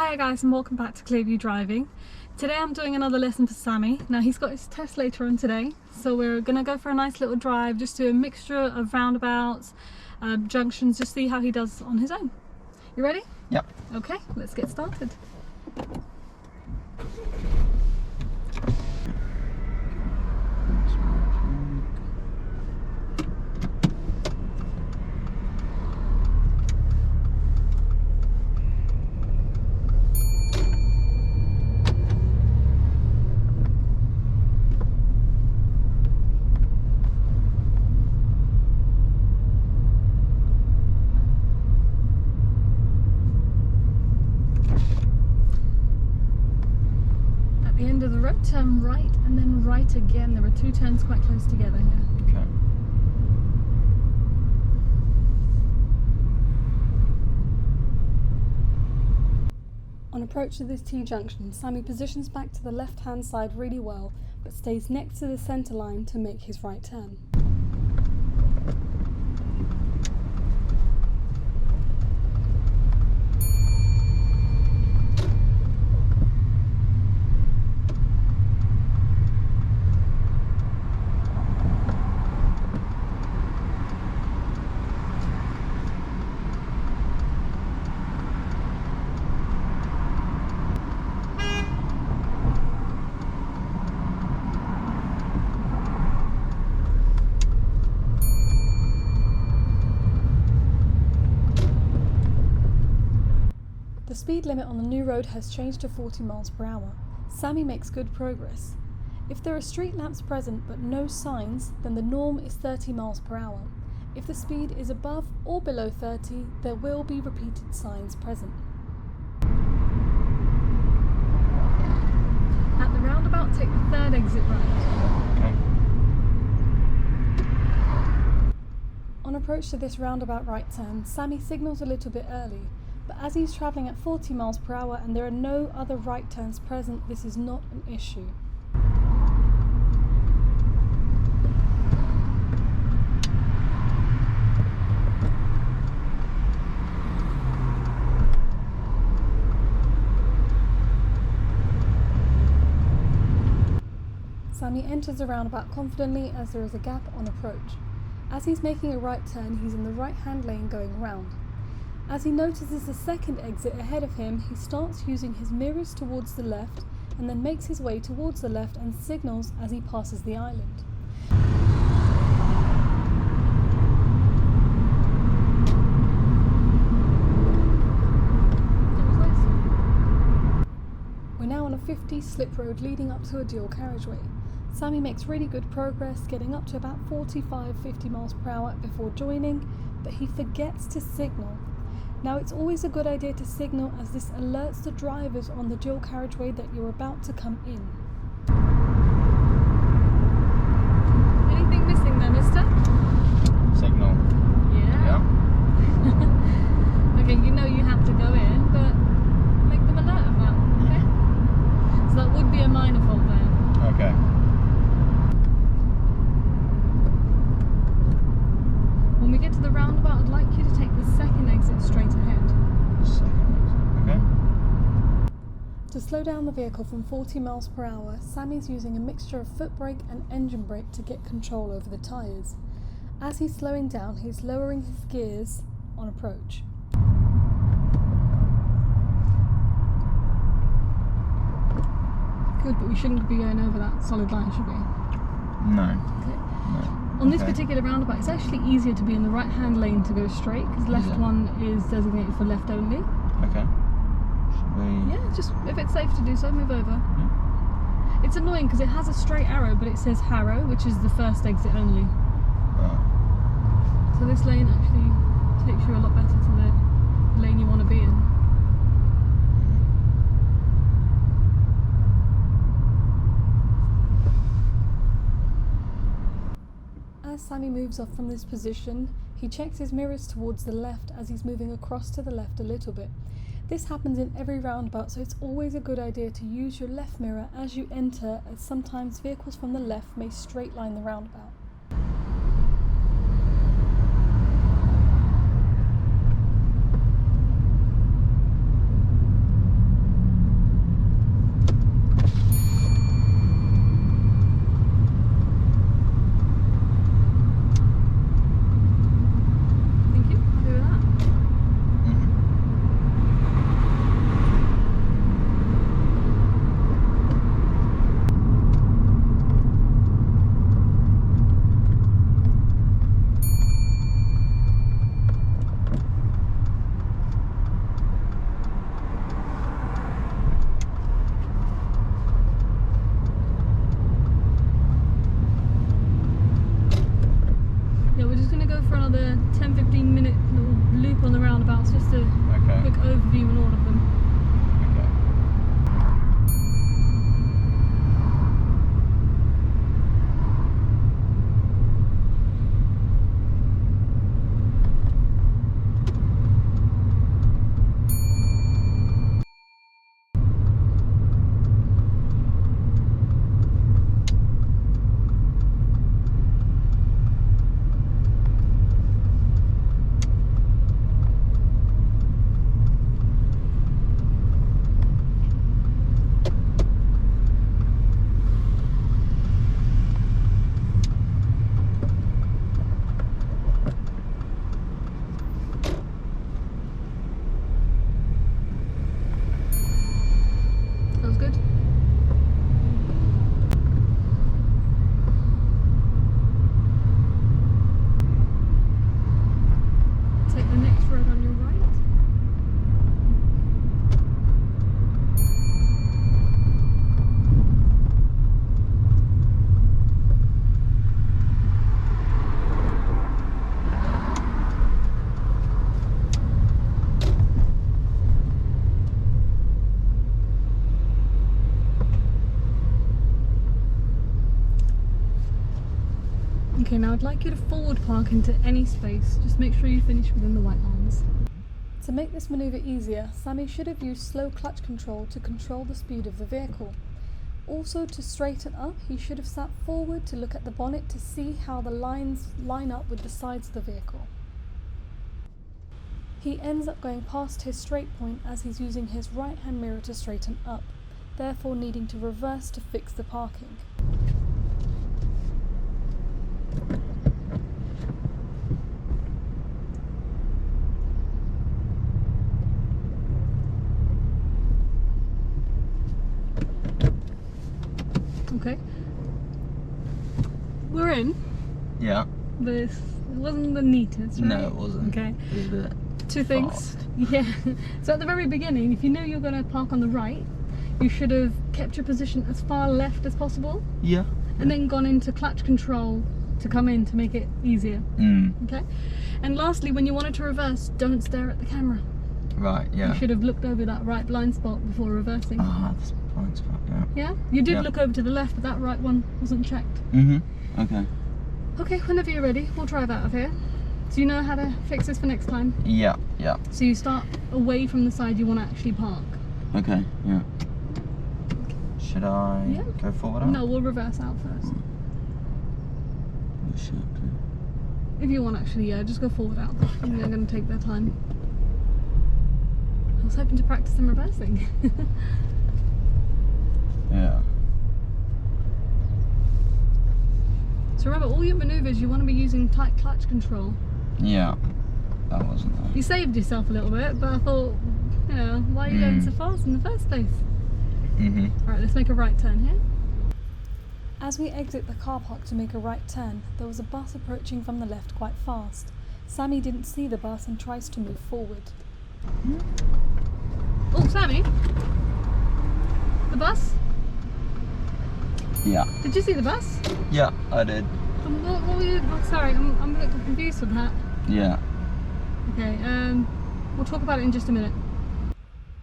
Hi guys, and welcome back to Clearview Driving. Today I'm doing another lesson for Saami. Now he's got his test later on today, so we're gonna go for a nice little drive, just do a mixture of roundabouts, junctions, just see how he does on his own. You ready? Yep. Okay, let's get started. The end of the road, turn right and then right again. There are two turns quite close together here. Okay. On approach to this T-junction, Saami positions back to the left-hand side really well, but stays next to the centre line to make his right turn. The speed limit on the new road has changed to 40 miles per hour. Saami makes good progress. If there are street lamps present but no signs, then the norm is 30 miles per hour. If the speed is above or below 30, there will be repeated signs present. At the roundabout, take the third exit right. Okay. On approach to this roundabout right turn, Saami signals a little bit early. But as he's travelling at 40 miles per hour and there are no other right turns present, this is not an issue. Saami enters the roundabout confidently as there is a gap on approach. As he's making a right turn, he's in the right-hand lane going round. As he notices the second exit ahead of him, he starts using his mirrors towards the left and then makes his way towards the left and signals as he passes the island. We're now on a 50 slip road leading up to a dual carriageway. Saami makes really good progress, getting up to about 45-50 miles per hour before joining, but he forgets to signal. Now it's always a good idea to signal as this alerts the drivers on the dual carriageway that you're about to come in. Anything missing there, mister? Signal. Yeah? Yeah. Okay, you know you have to go in, but make them alert of that, okay? So that would be a minor fault there. Okay. When we get to the roundabout, I'd like you to take the second exit straight ahead. Okay. To slow down the vehicle from 40 miles per hour, Saami's using a mixture of foot brake and engine brake to get control over the tyres. As he's slowing down, he's lowering his gears on approach. Good, but we shouldn't be going over that solid line, should we? No. Okay. No. On this particular roundabout, it's actually easier to be in the right-hand lane to go straight, because left one is designated for left only. Okay. Should we? Yeah, just if it's safe to do so, move over. Yeah. It's annoying because it has a straight arrow, but it says Harrow, which is the first exit only. Right. So this lane actually takes you a lot better to the lane you want to be in. As Saami moves off from this position, he checks his mirrors towards the left as he's moving across to the left a little bit. This happens in every roundabout, so it's always a good idea to use your left mirror as you enter, as sometimes vehicles from the left may straight line the roundabout. another 10-15 minute little loop on the roundabouts, just a Okay. quick overview on all of them. Okay. That was good. Take the next road on your right. Okay, now I'd like you to forward park into any space. Just make sure you finish within the white lines. To make this manoeuvre easier, Saami should have used slow clutch control to control the speed of the vehicle. Also, to straighten up, he should have sat forward to look at the bonnet to see how the lines line up with the sides of the vehicle. He ends up going past his straight point as he's using his right hand mirror to straighten up, therefore needing to reverse to fix the parking. Okay. We're in. Yeah. But it wasn't the neatest, right? No, it wasn't. Okay. It was a bit Two things. fast. Yeah. So at the very beginning, if you knew you were going to park on the right, you should have kept your position as far left as possible Yeah. and then gone into clutch control to come in to make it easier. Okay? And lastly, when you wanted to reverse, don't stare at the camera. Right, yeah. You should have looked over that right blind spot before reversing. Ah, that's blind spot, yeah. Yeah? You did Yeah. look over to the left, but that right one wasn't checked. Okay. Okay, whenever you're ready, we'll drive out of here. Do you know how to fix this for next time? Yeah, yeah. So you start away from the side you want to actually park. Okay, yeah. Should I Yeah. go forward out? No, we'll reverse out first. We should do. If you want, actually, yeah, just go forward out. They're going to take their time. I was hoping to practice some reversing. Yeah. So remember, all your manoeuvres, you want to be using tight clutch control. Yeah. That wasn't there. You saved yourself a little bit, but I thought, you know, why are you going so fast in the first place? Alright, let's make a right turn here. As we exit the car park to make a right turn, there was a bus approaching from the left quite fast. Saami didn't see the bus and tries to move forward. Oh, Saami? The bus? Yeah. Did you see the bus? Yeah, I did. What were you... Oh, sorry, I'm a little confused with that. Yeah. Okay, we'll talk about it in just a minute.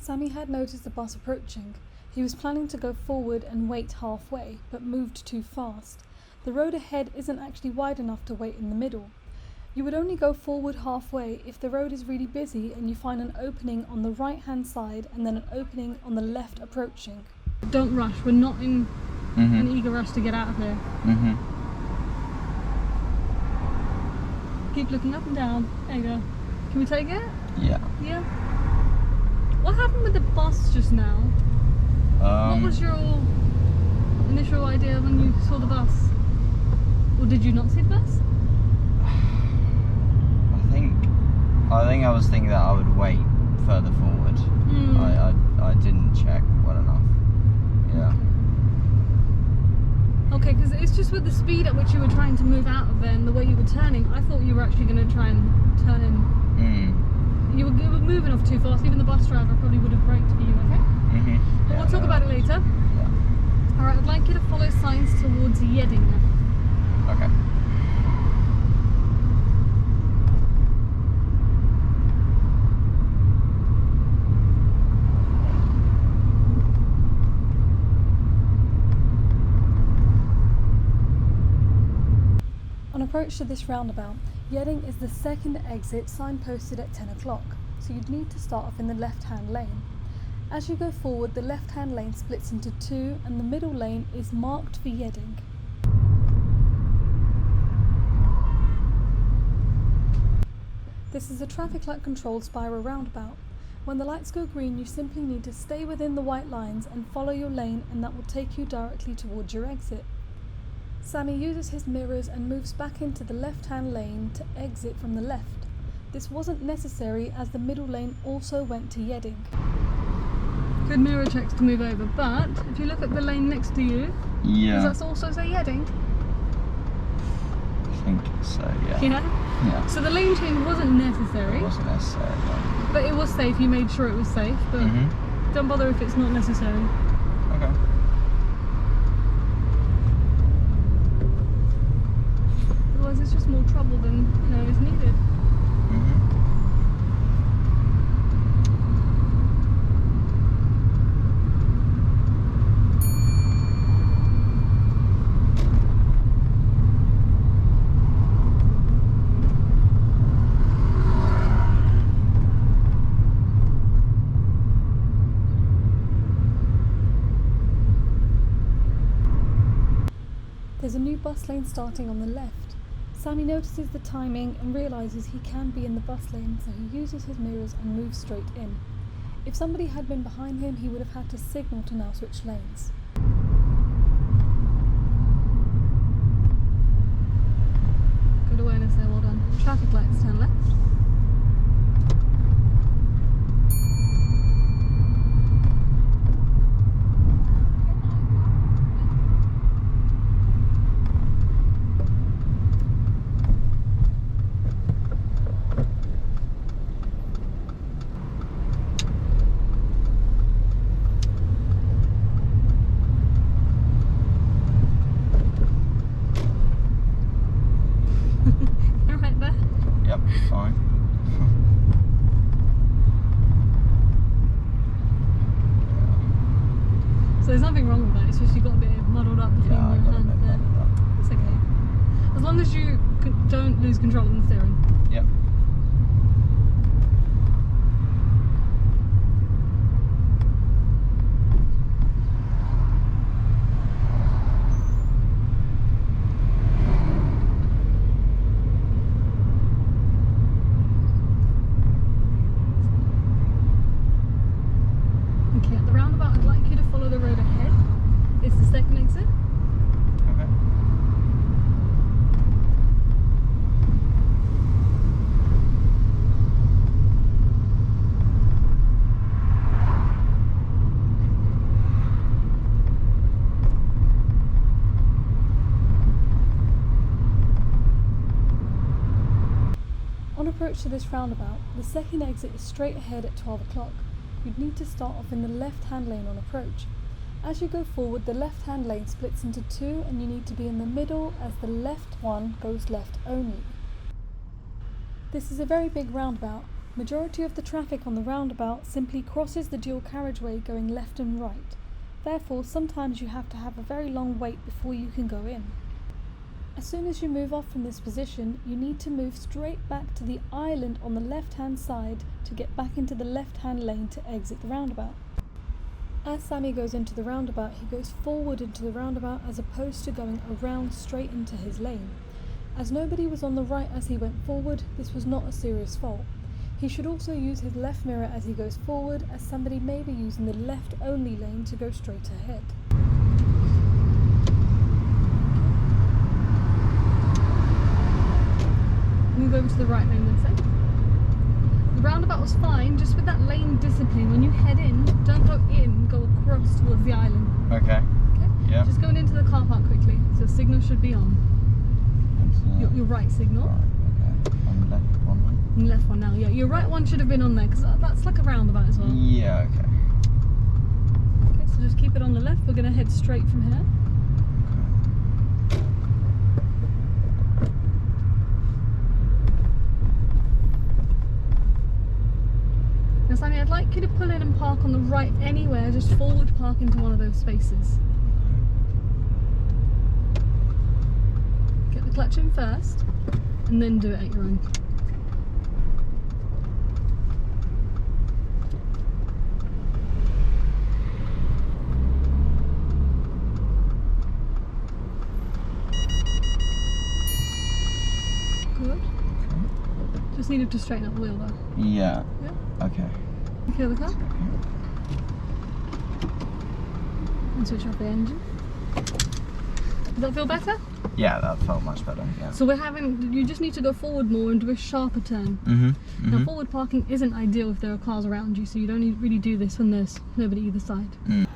Saami had noticed the bus approaching. He was planning to go forward and wait halfway, but moved too fast. The road ahead isn't actually wide enough to wait in the middle. You would only go forward halfway if the road is really busy and you find an opening on the right hand side and then an opening on the left approaching. Don't rush, we're not in an eager rush to get out of here. Keep looking up and down. There you go. Can we take it? Yeah. Yeah. What happened with the bus just now? What was your initial idea when you saw the bus? Or did you not see the bus? I think I was thinking that I would wait further forward. I didn't check well enough. Yeah. Okay, because it's just with the speed at which you were trying to move out of there and the way you were turning, I thought you were actually going to try and turn in. You were moving off too fast. Even the bus driver probably would have braked for you, okay? But we'll talk about it later. Yeah. Alright, I'd like you to follow signs towards Yedding now. Okay. approach to this roundabout, Yedding is the second exit signposted at 10 o'clock, so you'd need to start off in the left-hand lane. As you go forward, the left-hand lane splits into two and the middle lane is marked for Yedding. This is a traffic light controlled spiral roundabout. When the lights go green, you simply need to stay within the white lines and follow your lane, and that will take you directly towards your exit. Saami uses his mirrors and moves back into the left-hand lane to exit from the left. This wasn't necessary as the middle lane also went to Yedding. Good mirror checks to move over, but if you look at the lane next to you, Yeah. does that also say Yedding? I think so, yeah. Yeah? Yeah. So the lane change wasn't necessary. It wasn't necessary, though. But it was safe, you made sure it was safe, but don't bother if it's not necessary. Okay. Otherwise it's just more trouble than is needed. There's a new bus lane starting on the left. Saami notices the timing and realises he can be in the bus lane, so he uses his mirrors and moves straight in. If somebody had been behind him, he would have had to signal to now switch lanes. Good awareness there, well done. Traffic lights, turn left. Yep, fine. So there's nothing wrong with that, it's just you got a bit muddled up between Yeah, I your got a hands bit there. muddled up. It's okay. As long as you don't lose control of the steering. Yep. Okay, at the roundabout I'd like you to follow the road ahead. It's the second exit. Okay. On approach to this roundabout, the second exit is straight ahead at 12 o'clock. You'd need to start off in the left-hand lane on approach. As you go forward, the left-hand lane splits into two and you need to be in the middle as the left one goes left only. This is a very big roundabout. Majority of the traffic on the roundabout simply crosses the dual carriageway going left and right. Therefore, sometimes you have to have a very long wait before you can go in. As soon as you move off from this position, you need to move straight back to the island on the left-hand side to get back into the left-hand lane to exit the roundabout. As Saami goes into the roundabout, he goes forward into the roundabout as opposed to going around straight into his lane. As nobody was on the right as he went forward, this was not a serious fault. He should also use his left mirror as he goes forward, as somebody may be using the left-only lane to go straight ahead. Move over to the right lane then, say. The roundabout was fine, just with that lane discipline. When you head in, don't go in, go across towards the island. Okay. Okay? Yeah. Just going into the car park quickly, so signal should be on. Your right signal. Right, okay. On the left one then? And left one now, yeah. Your right one should have been on there, because that's like a roundabout as well. Yeah, okay. Okay, so just keep it on the left. We're going to head straight from here. Now, Saami, I'd like you to pull in and park on the right anywhere, just forward park into one of those spaces. Get the the clutch in first and then do it at your own. Good. Just needed to straighten up the wheel though. Yeah. Yeah. Okay. Kill the car. And switch off the engine. Does that feel better? Yeah, that felt much better. Yeah. So you just need to go forward more and do a sharper turn. Mm-hmm. Now forward parking isn't ideal if there are cars around you, so you don't really do this when there's nobody either side. Mm.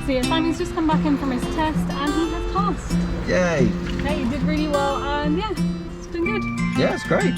So yeah, Saami's just come back in from his test and he has passed. Yay! Okay, he did really well and yeah, it's been good. Yeah, it's great.